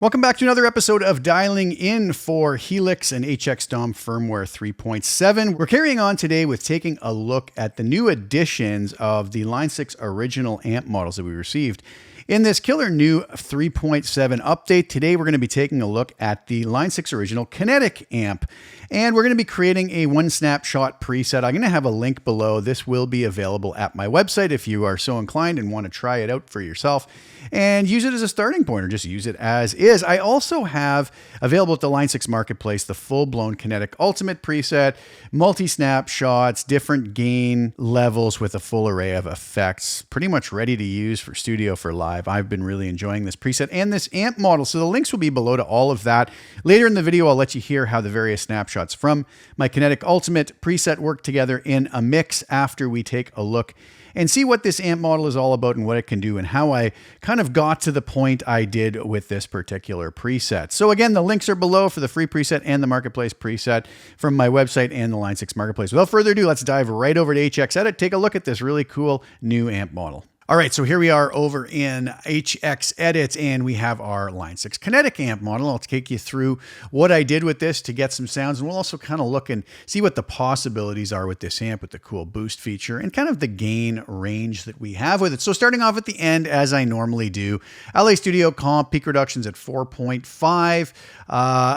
Welcome back to another episode of Dialing In for Helix and HX DOM Firmware 3.7. We're carrying on today with taking a look at the new additions of the Line 6 original amp models that we received. In this killer new 3.7 update, today we're going to be taking a look at the Line 6 original Kinetic amp. And we're going to be creating a one snapshot preset. I'm going to have a link below. This will be available at my website if you are so inclined and want to try it out for yourself and use it as a starting point or just use it as is. I also have available at the Line 6 Marketplace the full-blown Kinetic Ultimate preset, multi-snapshots, different gain levels with a full array of effects, pretty much ready to use for studio, for live. I've been really enjoying this preset and this amp model, so the links will be below to all of that. Later in the video, I'll let you hear how the various snapshots from my Kinetic Ultimate preset work together in a mix after we take a look and see what this amp model is all about and what it can do and how I kind of got to the point I did with this particular preset. So again, the links are below for the free preset and the Marketplace preset from my website and the Line 6 Marketplace. Without further ado, let's dive right over to HX Edit, take a look at this really cool new amp model. All right, so here we are over in HX Edit, and we have our Line 6 Kinetic amp model. I'll take you through what I did with this to get some sounds, and we'll also kind of look and see what the possibilities are with this amp with the cool boost feature and kind of the gain range that we have with it. So starting off at the end, as I normally do, LA Studio Comp, peak reductions at 4.5,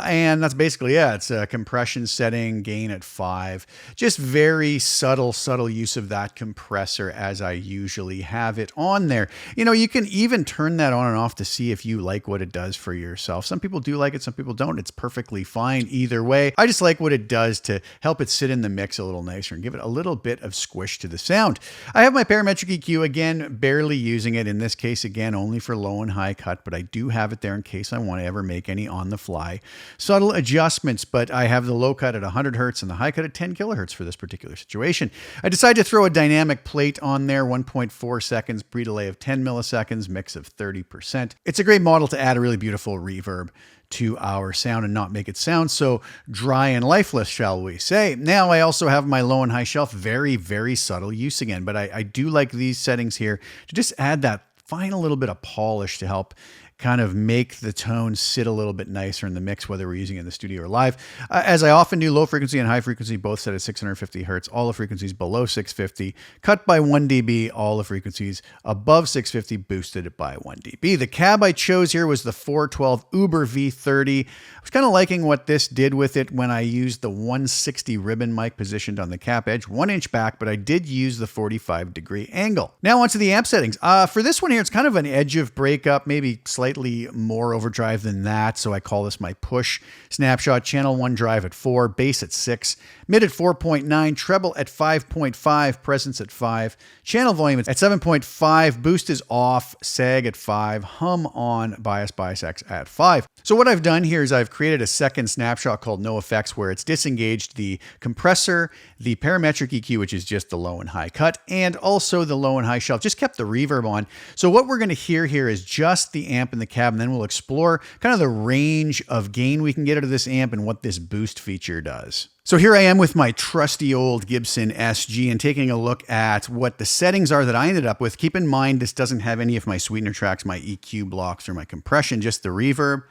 and that's basically it. It's a compression setting, gain at 5. Just very subtle use of that compressor as I usually have it on there. You know, you can even turn that on and off to see if you like what it does for yourself. Some people do like it, some people don't. It's perfectly fine either way. I just like what it does to help it sit in the mix a little nicer and give it a little bit of squish to the sound. I have my parametric EQ, again, barely using it. In this case, again, only for low and high cut, but I do have it there in case I want to ever make any on the fly subtle adjustments. But I have the low cut at 100 hertz and the high cut at 10 kilohertz for this particular situation. I decided to throw a dynamic plate on there, 1.4 seconds, pre-delay of 10 milliseconds, mix of 30%. It's a great model to add a really beautiful reverb to our sound and not make it sound so dry and lifeless, shall we say. Now I also have my low and high shelf, very subtle use again, but I do like these settings here to just add that final little bit of polish to help kind of make the tone sit a little bit nicer in the mix, whether we're using it in the studio or live. As I often do, low frequency and high frequency both set at 650 hertz, all the frequencies below 650, cut by 1 dB, all the frequencies above 650 boosted by 1 dB. The cab I chose here was the 412 Uber V30. I was kind of liking what this did with it when I used the 160 ribbon mic positioned on the cap edge, 1 inch back, but I did use the 45-degree angle. Now onto the amp settings. For this one here, it's kind of an edge of breakup, maybe slightly more overdrive than that, so I call this my push snapshot. Channel 1 drive at 4, bass at 6, mid at 4.9, treble at 5.5, presence at 5, channel volume at 7.5, boost is off, sag at 5, hum on, bias X at 5. So what I've done here is I've created a second snapshot called No Effects, where it's disengaged the compressor, the parametric EQ, which is just the low and high cut, and also the low and high shelf, just kept the reverb on. So what we're going to hear here is just the amp and the cab, and then we'll explore kind of the range of gain we can get out of this amp and what this boost feature does. So here I am with my trusty old Gibson SG and taking a look at what the settings are that I ended up with. Keep in mind, this doesn't have any of my sweetener tracks, my EQ blocks, or my compression, just the reverb.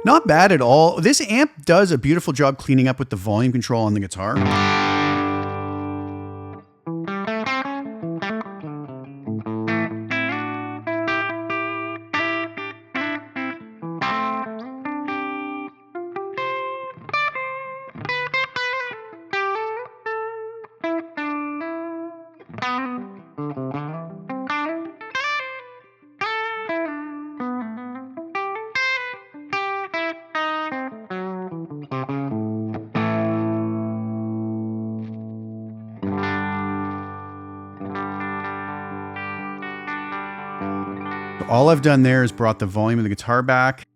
Not bad at all. This amp does a beautiful job cleaning up with the volume control on the guitar. All I've done there is brought the volume of the guitar back.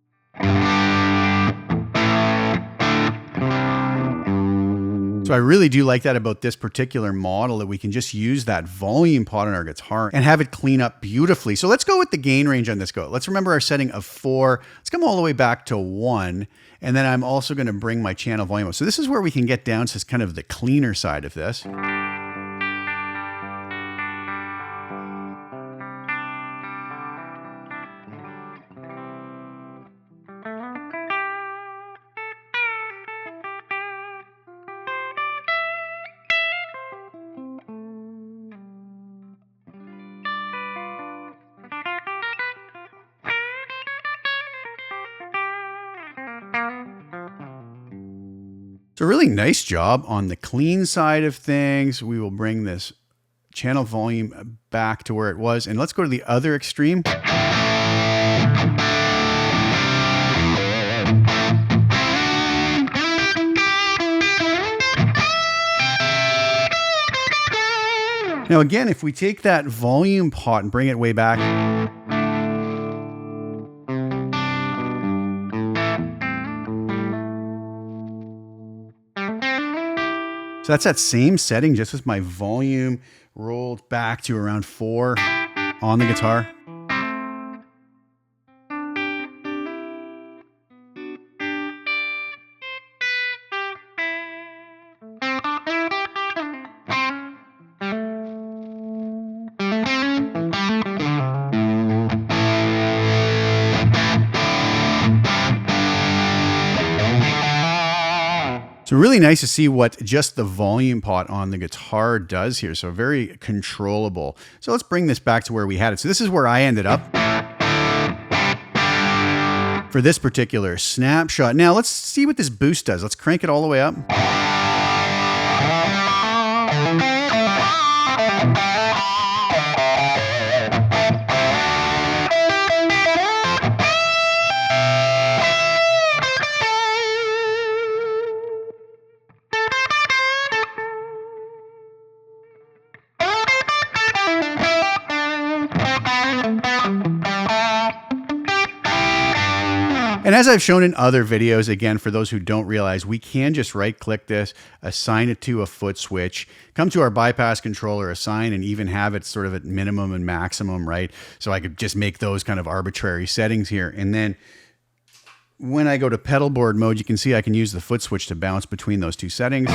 So I really do like that about this particular model, that we can just use that volume pot on our guitar and have it clean up beautifully. So let's go with the gain range on this go. Let's remember our setting of 4. Let's come all the way back to 1. And then I'm also going to bring my channel volume up. So this is where we can get down to kind of the cleaner side of this. So really nice job on the clean side of things. We will bring this channel volume back to where it was. And let's go to the other extreme. Now again, if we take that volume pot and bring it way back, so that's that same setting, just with my volume rolled back to around 4 on the guitar. So really nice to see what just the volume pot on the guitar does here. So very controllable. So let's bring this back to where we had it. So this is where I ended up for this particular snapshot. Now let's see what this boost does. Let's crank it all the way up. And as I've shown in other videos, again, for those who don't realize, we can just right-click this, assign it to a foot switch, come to our bypass controller, assign, and even have it sort of at minimum and maximum, right? So I could just make those kind of arbitrary settings here. And then when I go to pedal board mode, you can see I can use the foot switch to bounce between those two settings.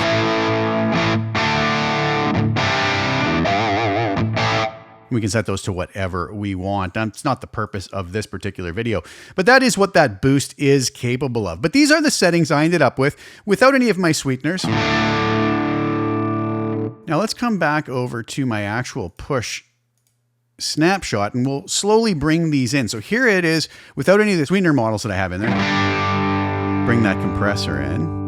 We can set those to whatever we want. That's not the purpose of this particular video, but that is what that boost is capable of. But these are the settings I ended up with without any of my sweeteners. Now let's come back over to my actual push snapshot and we'll slowly bring these in. So here it is without any of the sweetener models that I have in there. Bring that compressor in.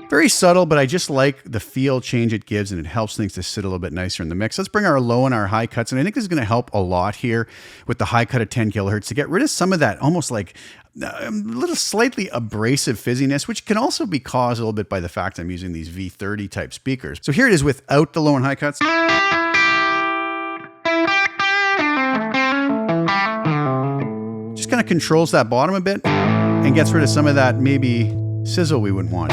Very subtle, but I just like the feel change it gives, and it helps things to sit a little bit nicer in the mix. Let's bring our low and our high cuts, and I think this is going to help a lot here with the high cut at 10 kilohertz to get rid of some of that almost like a little slightly abrasive fizziness, which can also be caused a little bit by the fact I'm using these V30 type speakers. So here it is without the low and high cuts. Just kind of controls that bottom a bit and gets rid of some of that maybe sizzle we wouldn't want.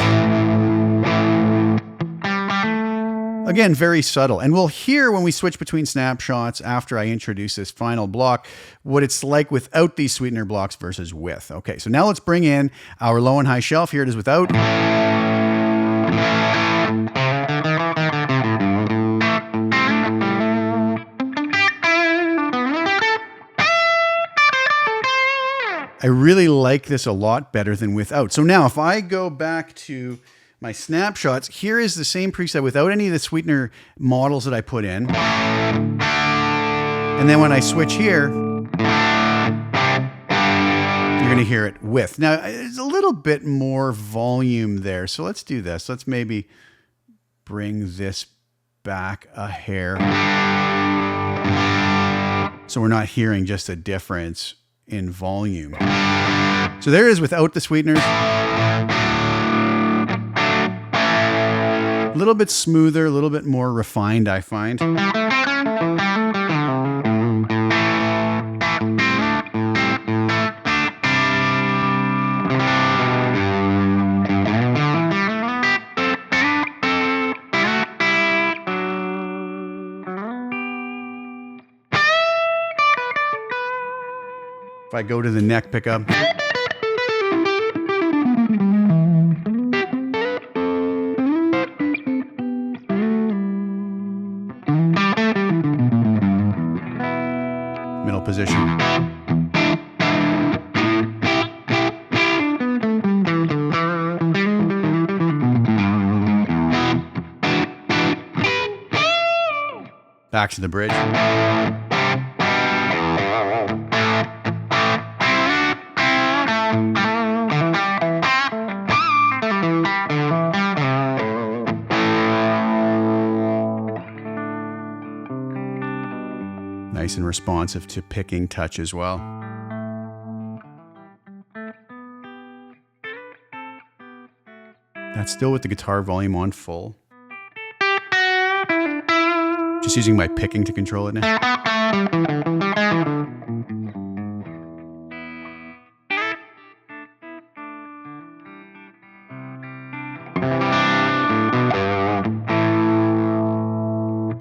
Again, very subtle. And we'll hear when we switch between snapshots after I introduce this final block, what it's like without these sweetener blocks versus with. Okay, so now let's bring in our low and high shelf. Here it is without. I really like this a lot better than without. So now if I go back to my snapshots, here is the same preset without any of the sweetener models that I put in. And then when I switch here, you're going to hear it with. Now, there's a little bit more volume there. So let's do this. Let's maybe bring this back a hair. So we're not hearing just a difference in volume. So there it is without the sweeteners. A little bit smoother, a little bit more refined, I find. If I go to the neck pickup, middle position. Back to the bridge. Nice and responsive to picking touch as well. That's still with the guitar volume on full. Just using my picking to control it now.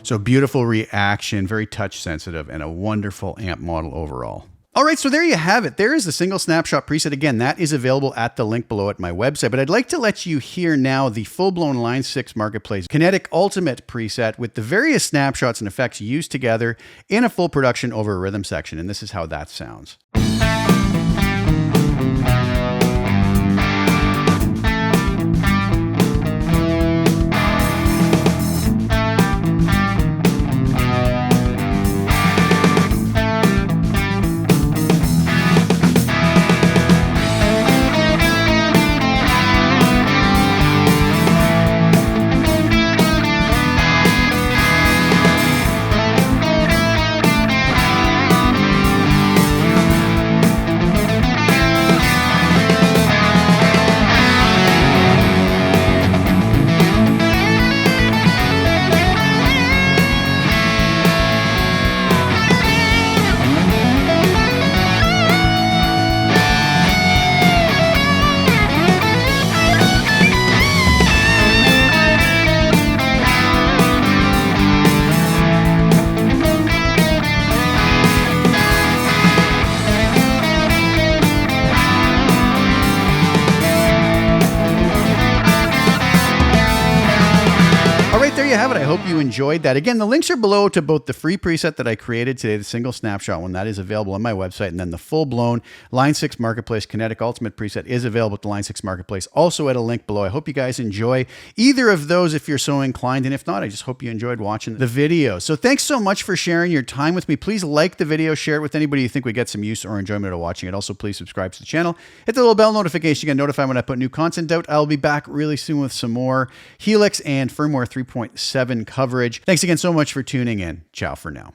So beautiful reaction, very touch sensitive, and a wonderful amp model overall. All right, so there you have it. There is the single snapshot preset. Again, that is available at the link below at my website, but I'd like to let you hear now the full-blown Line 6 Marketplace Kinetic Ultimate preset with the various snapshots and effects used together in a full production over a rhythm section, and this is how that sounds. There you have it. I hope you enjoyed that. Again, the links are below to both the free preset that I created today, the single snapshot one, that is available on my website, and then the full-blown Line 6 Marketplace Kinetic Ultimate preset is available at the Line 6 Marketplace, also at a link below. I hope you guys enjoy either of those if you're so inclined, and if not, I just hope you enjoyed watching the video. So thanks so much for sharing your time with me. Please like the video, share it with anybody you think would get some use or enjoyment out of watching it. Also, please subscribe to the channel. Hit the little bell notification. You get notified when I put new content out. I'll be back really soon with some more Helix and Firmware 3.7 coverage. Thanks again so much for tuning in. Ciao for now.